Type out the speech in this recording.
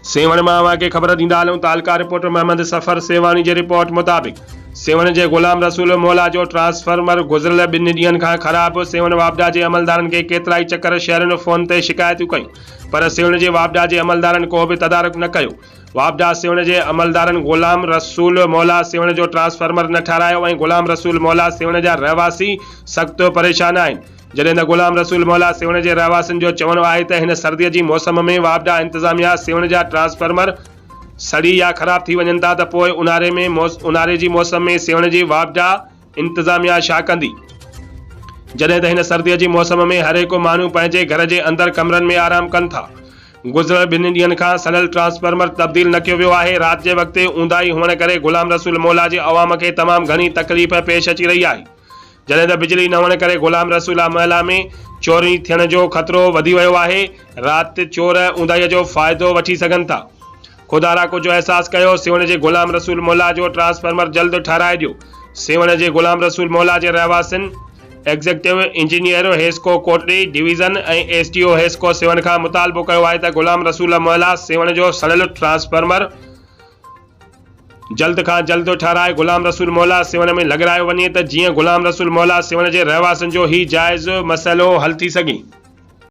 Seven में अव्हांखे ख़बर ॾींदा हलूं। तालका रिपोर्टर मोहम्मद सफ़र सेवानी जी रिपोर्ट मुताबिक़ सेवन जे गुलाम रसूल मौला जो ट्रांसफार्मर गुज़िरियल 2 ॾींहनि खां ख़राब। सेवन वापडा जे अमलदारनि खे केतिरा ई चकर शहरनि फ़ोन ते शिकायतूं कयूं, पर सेवन जे वापडा जे अमलदारनि को बि तदारुक न कयो। वापडा सेवन जे अमलदारनि गुलाम रसूल मौला सेवन जो ट्रांसफार्मर न ठारायो ऐं गुलाम रसूल मौला सेवन जा रहवासी सख़्त परेशान आहिनि। जॾहिं त गुलाम रसूल मौला सेवन जे रहवासियुनि जो चवणो आहे त हिन सर्दीअ जी मौसम में वापडा इंतज़ामिया सेवन जा ट्रांसफार्मर सड़ी या ख़राब थी वञनि था त पोइ ऊन्हारे जी मौसम में सेवन जी वापडा इंतज़ामिया छा कंदी। जॾहिं त हिन सर्दीअ जी मौसम में हर हिकु माण्हू पंहिंजे घर जे अंदरि कमरनि में आराम कनि था। गुज़िरियल 2 ॾींहनि खां सड़ियल ट्रांसफार्मर तब्दील न कयो वियो आहे। राति जे वक़्तु ऊंदाही हुअण करे गुलाम रसूल मौला जे अवाम खे तमामु घणी तकलीफ़ पेश अची रही आहे। जॾहिं त बिजली न हुअण करे गुलाम रसूल मौला में चोरी थियण जो ख़तरो वधी वियो आहे। राति चोर ऊंदाहीअ जो फ़ाइदो वठी सघनि था। खुदा कुझु अहसास कयो। सेवन जे गुलाम रसूल मौला जो ट्रांसफार्मर जल्द ठाराए ॾियो। सेवन जे गुलाम रसूल मौला जे रहवासियुनि executive engineer Hesco Kotri division ऐं SDO हेस्को सेवन खां मुतालबो कयो आहे त गुलाम रसूल मौला सेवन जो सड़ियल ट्रांसफार्मर जल्द खां जल्द ठाराए गुलाम रसूल मौला सेवन में लॻारायो वञे त जीअं गुलाम रसूल मौला सेवन जे रहवासियुनि जो ही जाइज़ मसइलो हल थी सघे।